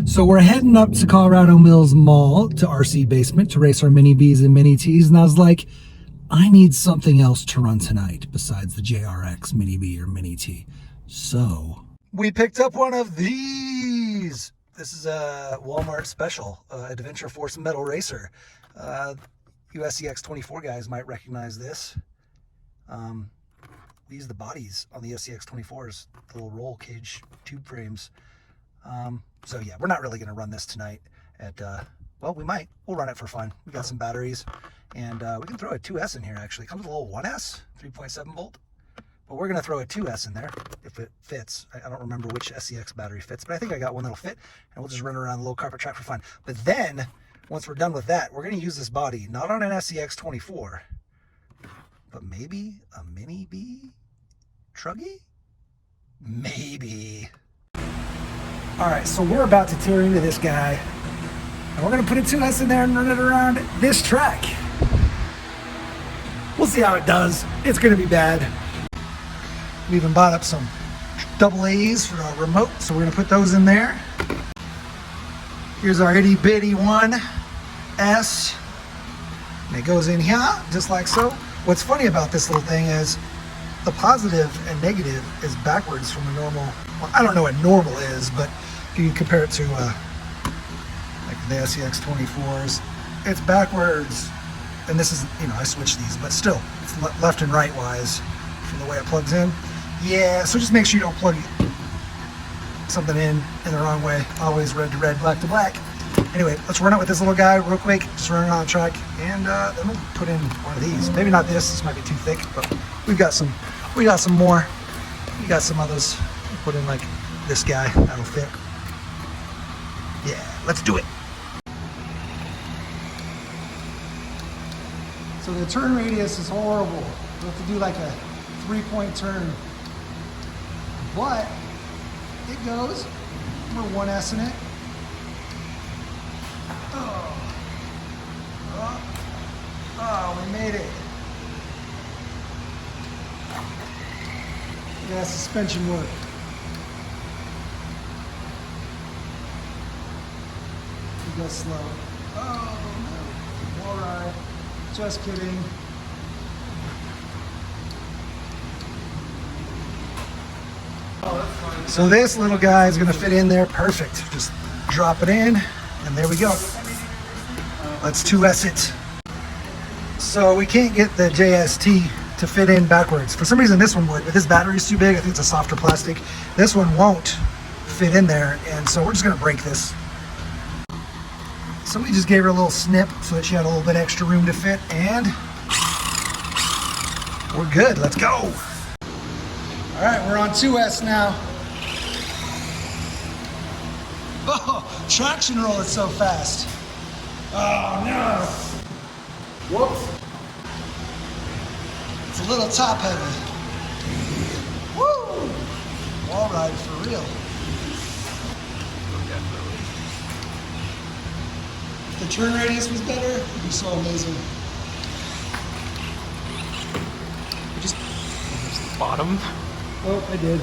So we're heading up to Colorado Mills Mall to RC Basement to race our Mini Bs and Mini Ts, and I was like, I need something else to run tonight besides the JRX Mini B or Mini T. So we picked up one of these. This is a Walmart special, Adventure Force Metal Racer. You SCX24 guys might recognize this. These are the bodies on the SCX24s, the little roll cage tube frames. So yeah, we're not really going to run this tonight at, well, we might. We'll run it for fun. We got some batteries, and we can throw a 2S in here, actually. It comes with a little 1S, 3.7 volt. But we're going to throw a 2S in there if it fits. I don't remember which SCX battery fits, but I think I got one that'll fit, and we'll just run around the little carpet track for fun. But then, once we're done with that, we're going to use this body, not on an SCX24, but maybe a Mini B Truggy? Maybe. All right, so we're about to tear into this guy, and we're going to put a 2S in there and run it around this track. We'll see how it does. It's going to be bad. We even bought up some AA's for our remote, so we're going to put those in there. Here's our itty bitty 1S, and it goes in here just like so. What's funny about this little thing is the positive and negative is backwards from a normal. Well, I don't know what normal is, but if you compare it to like the SCX24s, it's backwards. And this is, you know, I switched these, but still, it's left and right wise from the way it plugs in. Yeah, so just make sure you don't plug something in the wrong way. Always red to red, black to black. Anyway, let's run it with this little guy real quick. Just run it on the track, and then we'll put in one of these. Maybe not this. This might be too thick, but we got some more. We got some others. We'll put in like this guy. That'll fit. Yeah, let's do it. So the turn radius is horrible. We have to do like a 3-point turn, but it goes. We're 1S in it. Oh, we made it. Yeah, suspension work. We go slow. Oh no. All right. Just kidding. So this little guy is going to fit in there perfect. Just drop it in, and there we go. Let's 2S it. So we can't get the JST to fit in backwards. For some reason this one would, but this battery is too big. I think it's a softer plastic. This one won't fit in there, and so we're just going to break this. So we just gave her a little snip so that she had a little bit extra room to fit, and we're good. Let's go. All right, we're on 2S now. Oh, traction roll is so fast. Oh no. Whoops. It's a little top heavy. Woo! Wall ride for real. If the turn radius was better, it'd be so amazing. Just bottom. Oh, I did.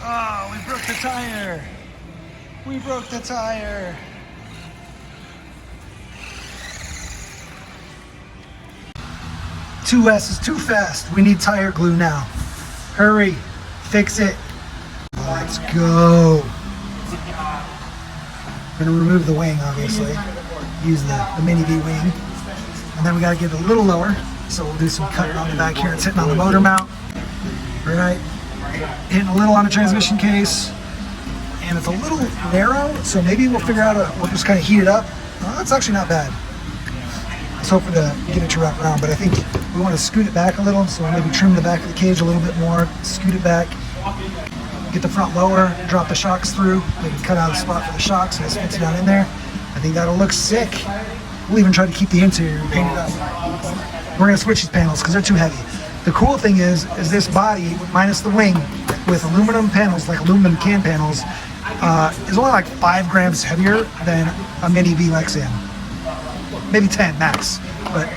Oh, we broke the tire. We broke the tire. "2S is too fast. We need tire glue now. Hurry, fix it." Let's go. I'm gonna remove the wing, obviously. Use the Mini B wing. And then we gotta get it a little lower. So we'll do some cutting on the back here. It's hitting on the motor mount. All right. Hitting a little on the transmission case. And it's a little narrow, so maybe we'll figure out, we'll just kind of heat it up. That's actually not bad. I was hoping to get it to wrap around, but I think we want to scoot it back a little, so maybe trim the back of the cage a little bit more, scoot it back, get the front lower, drop the shocks through, maybe cut out a spot for the shocks so it fits down in there. I think that'll look sick. We'll even try to keep the interior painted up. We're going to switch these panels because they're too heavy. The cool thing is this body, minus the wing, with aluminum panels, like aluminum can panels, is only like 5 grams heavier than a Mini B Lex-In. Maybe 10 max, but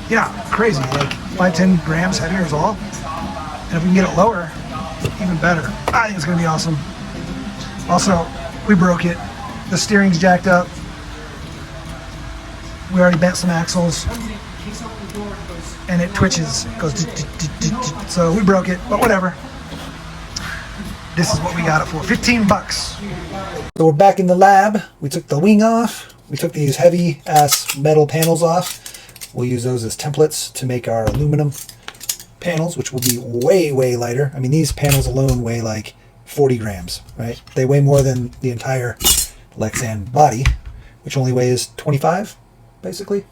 yeah, crazy, like 5-10 grams heavier is all. And if we can get it lower, even better. I think it's going to be awesome. Also, we broke it. The steering's jacked up. We already bent some axles. And it twitches. It goes. So we broke it, but whatever. This is what we got it for. 15 bucks. So we're back in the lab. We took the wing off. We took these heavy ass metal panels off. We'll use those as templates to make our aluminum panels, which will be way, way lighter. I mean, these panels alone weigh like 40 grams, right? They weigh more than the entire Lexan body, which only weighs 25, basically.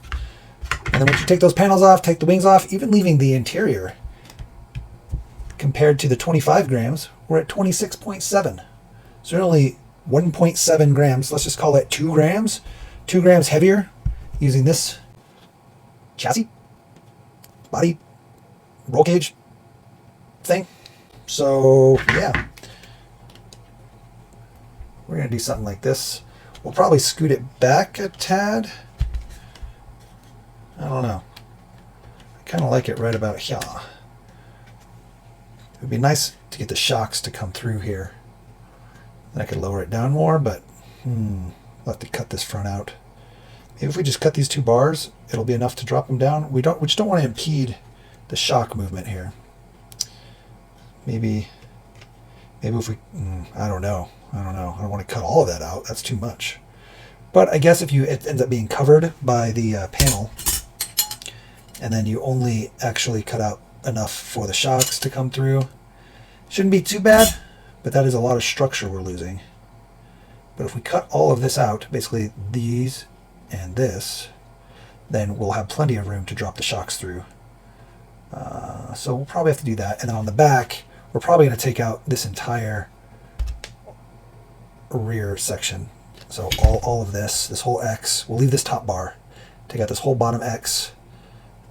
And then once you take those panels off, take the wings off, even leaving the interior, compared to the 25 grams, we're at 26.7. So we're only 1.7 grams. Let's just call it 2 grams. 2 grams heavier using this chassis, body, roll cage thing. So yeah, we're gonna do something like this. We'll probably scoot it back a tad. I don't know. I kind of like it right about here. It would be nice to get the shocks to come through here. Then I could lower it down more, but we'll have to cut this front out. Maybe if we just cut these 2 bars, it'll be enough to drop them down. We just don't want to impede the shock movement here. Maybe if we, I don't know. I don't want to cut all of that out. That's too much. But I guess if it ends up being covered by the panel, and then you only actually cut out enough for the shocks to come through, shouldn't be too bad, but that is a lot of structure we're losing. But if we cut all of this out, basically these and this, then we'll have plenty of room to drop the shocks through. So we'll probably have to do that. And then on the back, we're probably going to take out this entire rear section. So all of this whole X, we'll leave this top bar, take out this whole bottom X,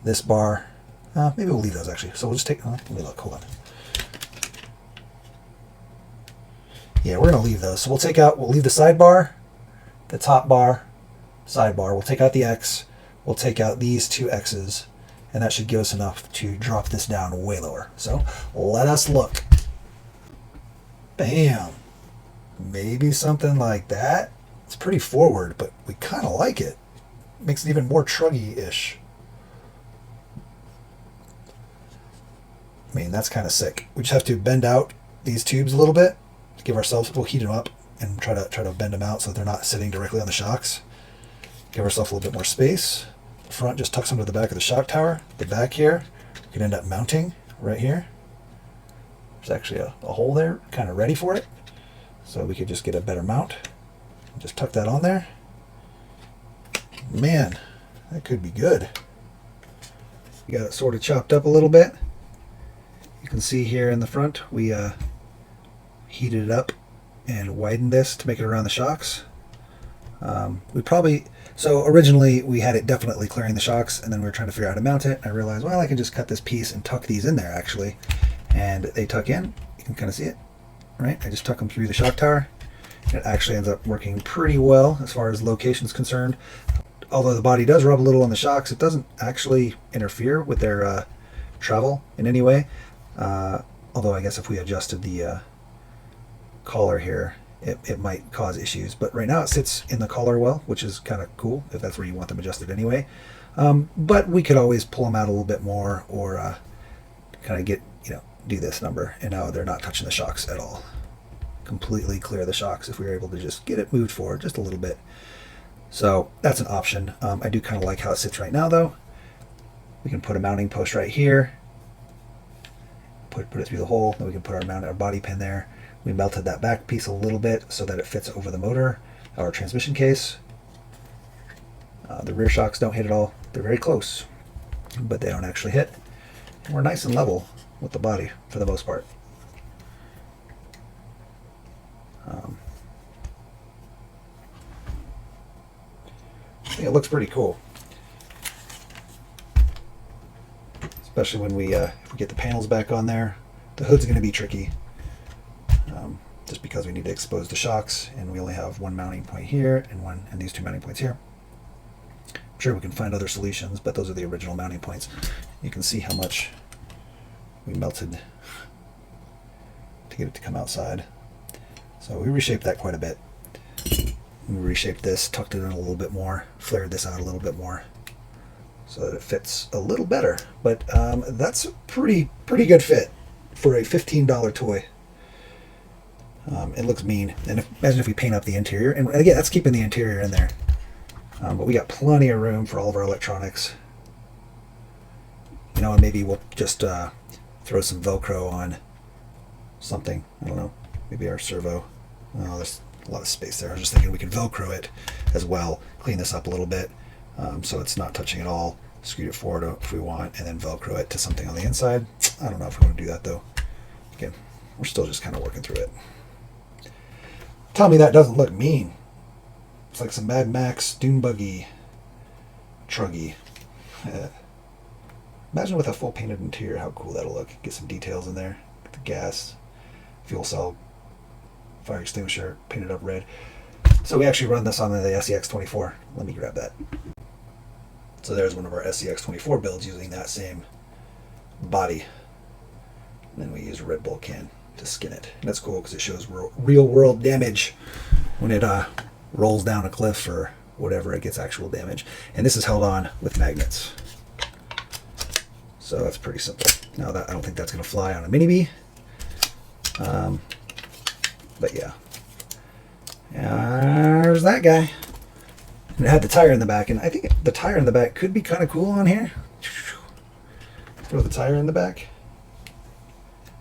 this bar. Maybe we'll leave those actually. So we'll just take, let me look, hold on. Yeah, we're going to leave those. So we'll leave the sidebar, the top bar, sidebar. We'll take out the X. We'll take out these 2 X's. And that should give us enough to drop this down way lower. So let us look. Bam. Maybe something like that. It's pretty forward, but we kind of like it. Makes it even more Truggy-ish. I mean, that's kind of sick. We just have to bend out these tubes a little bit to give ourselves, we'll heat them up and try to bend them out so that they're not sitting directly on the shocks. Give ourselves a little bit more space. The front just tucks under the back of the shock tower. The back here, we can end up mounting right here. There's actually a hole there, kind of ready for it. So we could just get a better mount. Just tuck that on there. Man, that could be good. We got it sort of chopped up a little bit. You can see here in the front, we heated it up and widened this to make it around the shocks. So originally we had it definitely clearing the shocks, and then we were trying to figure out how to mount it. I realized, well, I can just cut this piece and tuck these in there actually. And they tuck in, you can kind of see it, right? I just tuck them through the shock tower. And it actually ends up working pretty well as far as location is concerned. Although the body does rub a little on the shocks, it doesn't actually interfere with their travel in any way. Although I guess if we adjusted the collar here, it might cause issues. But right now it sits in the collar well, which is kind of cool if that's where you want them adjusted anyway. But we could always pull them out a little bit more, or kind of get, do this number, and now they're not touching the shocks at all. Completely clear the shocks if we were able to just get it moved forward just a little bit. So that's an option. I do kind of like how it sits right now though. We can put a mounting post right here, put it through the hole, then we can put our body pin there. We melted that back piece a little bit so that it fits over the motor, our transmission case. The rear shocks don't hit at all. They're very close, but they don't actually hit. And we're nice and level with the body for the most part. I think it looks pretty cool, especially when if we get the panels back on there. The hood's going to be tricky, just because we need to expose the shocks, and we only have one mounting point here and these 2 mounting points here. I'm sure we can find other solutions, but those are the original mounting points. You can see how much we melted get it to come outside. So we reshaped that quite a bit. We reshaped this, tucked it in a little bit more, flared this out a little bit more so that it fits a little better. But that's a pretty good fit for a $15 toy. It looks mean. And imagine if we paint up the interior. And again, that's keeping the interior in there. But we got plenty of room for all of our electronics. You know, and maybe we'll just throw some Velcro on something. I don't know. Maybe our servo. Oh, there's a lot of space there. I was just thinking we could Velcro it as well. Clean this up a little bit so it's not touching at all. Scoot it forward if we want, and then Velcro it to something on the inside. I don't know if we want to do that though. Again, we're still just kind of working through it. Tell me that doesn't look mean. It's like some Mad Max Dune Buggy Truggy. Imagine with a full painted interior how cool that'll look. Get some details in there. Get the gas, fuel cell, fire extinguisher painted up red. So we actually run this on the SEX24. Let me grab that. So there's one of our SEX24 builds using that same body. And then we use a Red Bull can to skin it. And that's cool because it shows real world damage when it rolls down a cliff or whatever. It gets actual damage. And this is held on with magnets. So that's pretty simple. Now that I don't think that's going to fly on a Mini B. But yeah. There's that guy. And it had the tire in the back, and I think the tire in the back could be kind of cool on here. Throw the tire in the back.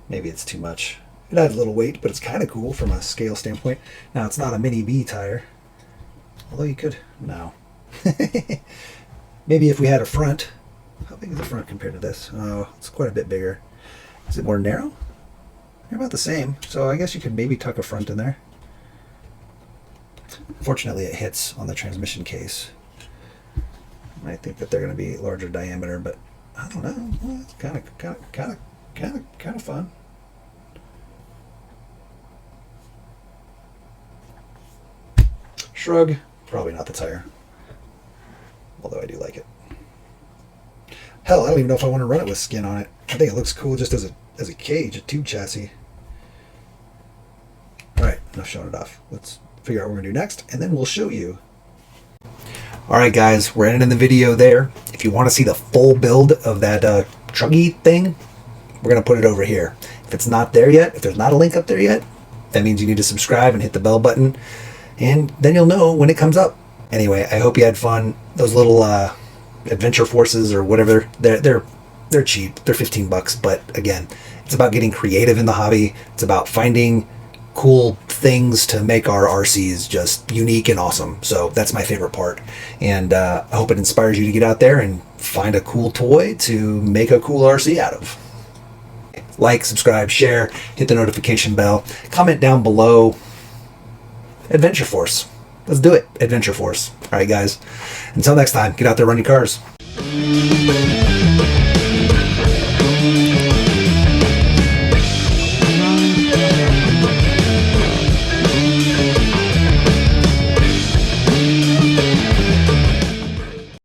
Maybe it's too much. It adds a little weight, but it's kind of cool from a scale standpoint. Now, it's not a Mini B tire. Although you could. No. Maybe if we had a front. How big is the front compared to this? Oh, it's quite a bit bigger. Is it more narrow? They're about the same. So I guess you could maybe tuck a front in there. Fortunately, it hits on the transmission case. I think that they're going to be larger diameter, but I don't know. Well, it's kind of fun. Shrug. Probably not the tire. Although I do like it. Hell, I don't even know if I want to run it with skin on it. I think it looks cool just as a cage, a tube chassis. All right, enough showing it off. Let's figure out what we're going to do next, and then we'll show you. All right, guys, we're ending the video there. If you want to see the full build of that Truggy thing, we're going to put it over here. If it's not there yet, if there's not a link up there yet, that means you need to subscribe and hit the bell button, and then you'll know when it comes up. Anyway, I hope you had fun. Those little Adventure Forces or whatever, they're cheap. They're $15, but again, it's about getting creative in the hobby. It's about finding cool things to make our RCs just unique and awesome. So that's my favorite part. And I hope it inspires you to get out there and find a cool toy to make a cool RC out of. Like, subscribe, share, hit the notification bell, comment down below. Adventure Force. Let's do it. Adventure Force. All right, guys. Until next time, get out there, run your cars.